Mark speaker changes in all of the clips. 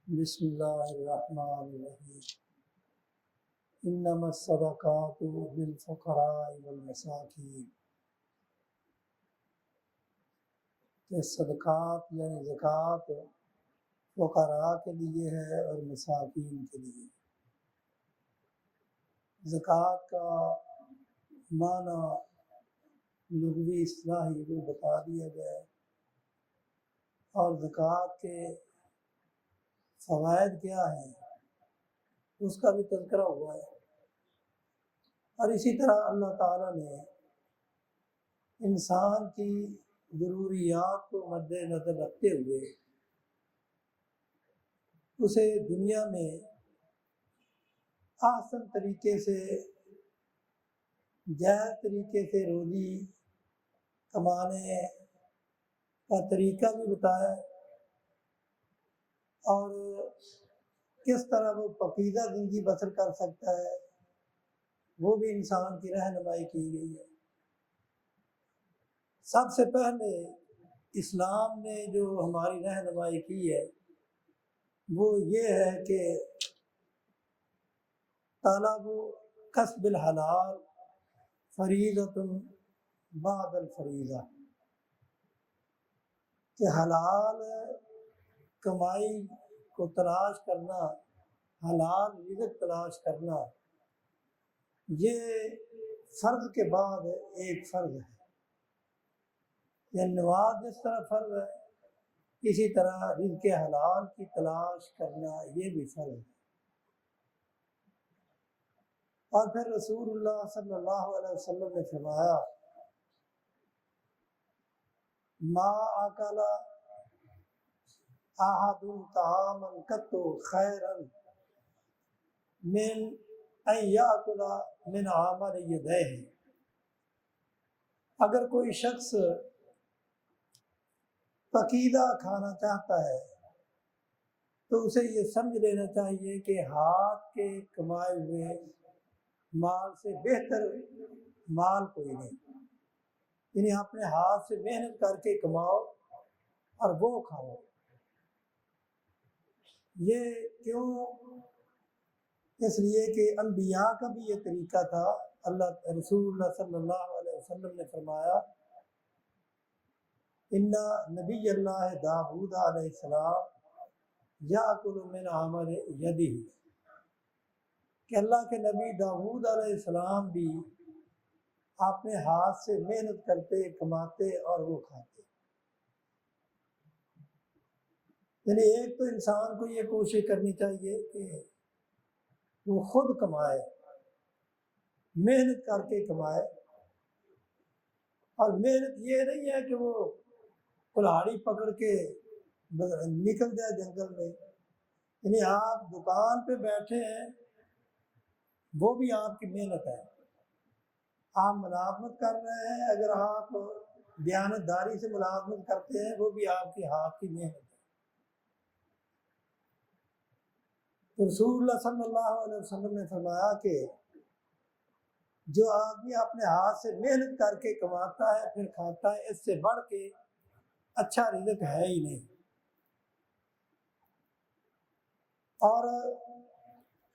Speaker 1: بسم اللہ الرحمن الرحیم انما الصدقات للفقراء والمساکین کہ صدقات یعنی زکوٰۃ فقراء کے لیے ہے اور مساکین کے لیے۔ زکوٰۃ کا معنی لغوی اصطلاحی کو بتا دیا گیا ہے، اور زکوٰۃ کے فوائد کیا ہیں اس کا بھی تذکرہ ہوا ہے۔ اور اسی طرح اللہ تعالیٰ نے انسان کی ضروریات کو مد نظر رکھتے ہوئے اسے دنیا میں احسن طریقے سے جائز طریقے سے روزی کمانے کا طریقہ بھی بتایا، اور کس طرح وہ پاکیزہ زندگی بسر کر سکتا ہے وہ بھی انسان کی رہنمائی کی گئی ہے۔ سب سے پہلے اسلام نے جو ہماری رہنمائی کی ہے وہ یہ ہے کہ طلب کسب الحلال فریضۃ بعد الفریضہ، کہ حلال کمائی کو تلاش کرنا، حلال رزق تلاش کرنا، یہ فرض کے بعد ایک فرض ہے۔ یعنی نماز جس طرح فرض ہے اسی طرح رزق حلال کی تلاش کرنا یہ بھی فرض ہے۔ اور پھر رسول اللہ صلی اللہ علیہ وسلم نے فرمایا ما اکل احد طعاما قط خیرا من ان یاکل من عمل یدیہ، اگر کوئی شخص پاکیزہ کھانا چاہتا ہے تو اسے یہ سمجھ لینا چاہیے کہ ہاتھ کے کمائے ہوئے مال سے بہتر مال کوئی نہیں، یعنی اپنے ہاتھ سے محنت کر کے کماؤ اور وہ کھاؤ۔ یہ کیوں؟ اس لیے کہ انبیاء کا بھی یہ طریقہ تھا۔ رسول اللہ صلی اللہ علیہ وسلم نے فرمایا ان نبی اللہ داؤد علیہ السلام یأکل من عمل یدہ، کہ اللہ کے نبی داؤد علیہ السلام بھی اپنے ہاتھ سے محنت کرتے، کماتے اور وہ کھاتے۔ یعنی ایک تو انسان کو یہ کوشش کرنی چاہیے کہ وہ خود کمائے، محنت کر کے کمائے، اور محنت یہ نہیں ہے کہ وہ کلاڑی پکڑ کے نکل جائے جنگل میں۔ یعنی آپ دکان پہ بیٹھے ہیں وہ بھی آپ کی محنت ہے، آپ ملازمت کر رہے ہیں، اگر آپ دیانتداری سے ملازمت کرتے ہیں وہ بھی آپ کے ہاتھ کی محنت ہے۔ رسول اللہ صلی اللہ علیہ وسلم نے فرمایا کہ جو آدمی اپنے ہاتھ سے محنت کر کے کماتا ہے پھر کھاتا ہے، اس سے بڑھ کے اچھا رزق ہے ہی نہیں۔ اور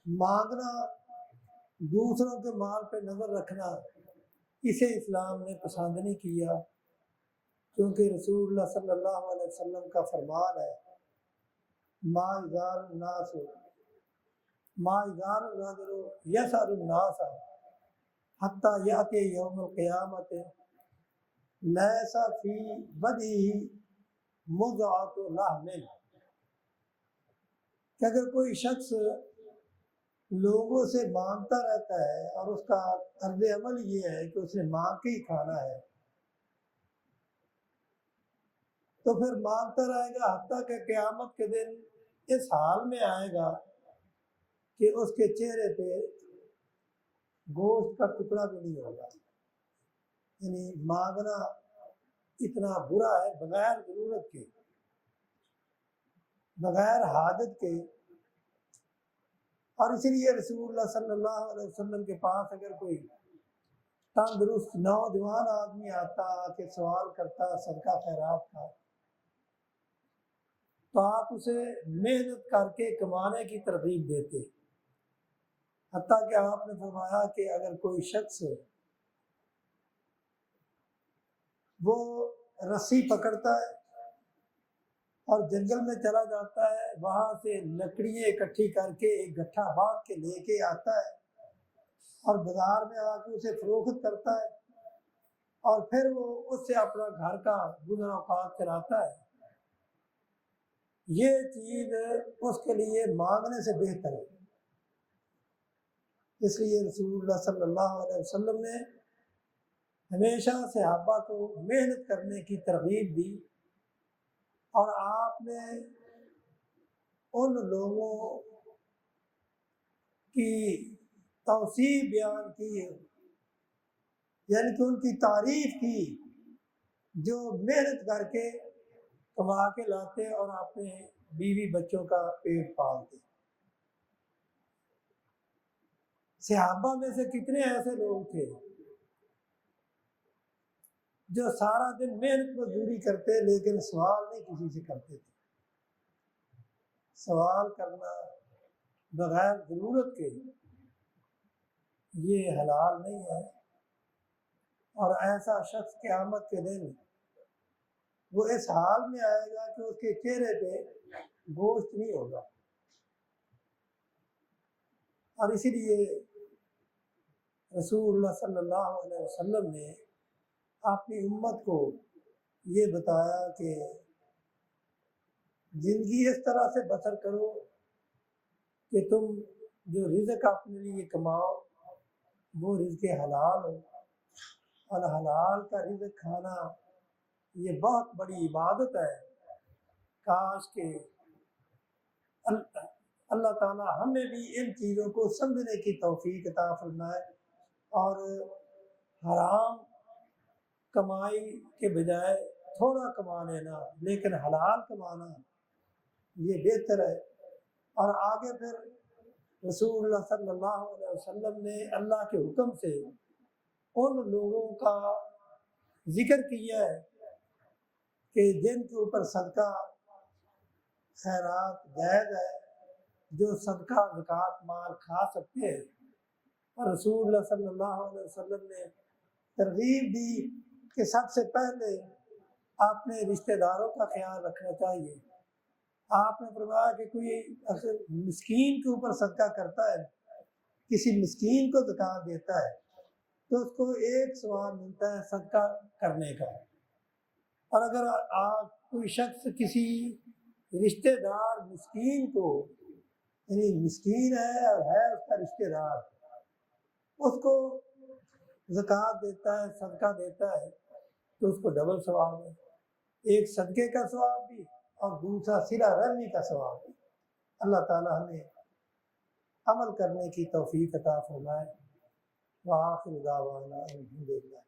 Speaker 1: مانگنا، دوسروں کے مال پہ نظر رکھنا، اسے اسلام نے پسند نہیں کیا، کیونکہ رسول اللہ صلی اللہ علیہ وسلم کا فرمان ہے ما یزال الناس ما یزال الرجل یسأل الناس حتی یأتی یوم القیامت لیس فی وجہہ مضغۃ لحم، کہ اگر کوئی شخص لوگوں سے مانگتا رہتا ہے اور اس کا طرز عمل یہ ہے کہ اس نے مانگ کے ہی کھانا ہے، تو پھر مانگتا رہے گا حتیٰ کہ قیامت کے دن اس حال میں آئے گا کہ اس کے چہرے پہ گوشت کا ٹکڑا بھی نہیں ہوگا۔ یعنی مانگنا اتنا برا ہے، بغیر ضرورت کے، بغیر حاجت کے۔ اور اسی لیے رسول اللہ صلی اللہ علیہ وسلم کے پاس اگر کوئی تندرست نوجوان آدمی آتا کہ سوال کرتا صدقہ خیرات کا، تو آپ اسے محنت کر کے کمانے کی ترغیب دیتے، حتیٰ کہ آپ نے فرمایا کہ اگر کوئی شخص وہ رسی پکڑتا ہے اور جنگل میں چلا جاتا ہے، وہاں سے لکڑیاں اکٹھی کر کے ایک گٹھا باندھ کے لے کے آتا ہے اور بازار میں آ کے اسے فروخت کرتا ہے اور پھر وہ اس سے اپنا گھر کا گزر اوقات چلاتا ہے، یہ چیز اس کے لیے مانگنے سے بہتر ہے۔ اس لیے رسول اللہ صلی اللہ علیہ وسلم نے ہمیشہ صحابہ کو محنت کرنے کی ترغیب دی، اور آپ نے ان لوگوں کی توصیف بیان کی، یعنی کہ ان کی تعریف کی جو محنت کر کے کما کے لاتے اور اپنے بیوی بچوں کا پیٹ پالتے۔ صحابہ میں سے کتنے ایسے لوگ تھے جو سارا دن محنت مزدوری کرتے لیکن سوال نہیں کسی سے کرتے تھے۔ سوال کرنا بغیر ضرورت کے یہ حلال نہیں ہے، اور ایسا شخص قیامت کے دن وہ اس حال میں آئے گا کہ اس کے چہرے پہ گوشت نہیں ہوگا۔ اور اسی لیے رسول اللہ صلی اللہ علیہ وسلم نے اپنی امت کو یہ بتایا کہ زندگی اس طرح سے بسر کرو کہ تم جو رزق اپنے لیے کماؤ وہ رزق حلال ہو، اور حلال کا رزق کھانا یہ بہت بڑی عبادت ہے۔ کاش کہ اللہ تعالیٰ ہمیں بھی ان چیزوں کو سمجھنے کی توفیق عطا فرمائے، اور حرام کمائی کے بجائے تھوڑا کما لینا لیکن حلال کمانا یہ بہتر ہے۔ اور آگے پھر رسول اللہ صلی اللہ علیہ وسلم نے اللہ کے حکم سے ان لوگوں کا ذکر کیا ہے کہ جن کے اوپر صدقہ خیرات جائز ہے، جو صدقہ زکوٰۃ مال کھا سکتے ہیں۔ اور رسول اللہ صلی اللہ علیہ وسلم نے ترغیب دی کہ سب سے پہلے اپنے رشتہ داروں کا خیال رکھنا چاہیے۔ آپ نے فرمایا کہ کوئی اگر مسکین کے اوپر صدقہ کرتا ہے، کسی مسکین کو زکوٰۃ دیتا ہے، تو اس کو ایک ثواب ملتا ہے صدقہ کرنے کا۔ اور اگر کوئی شخص کسی رشتہ دار مسکین کو، یعنی مسکین ہے اور ہے اس کا رشتہ دار، اس کو زکوٰۃ دیتا ہے، صدقہ دیتا ہے، تو اس کو ڈبل ثواب ہے، ایک صدقے کا ثواب بھی اور دوسرا صلہ رحمی کا ثواب بھی۔ اللہ تعالیٰ ہمیں عمل کرنے کی توفیق عطا فرمائے۔ وآخر دعوانا الحمدللہ۔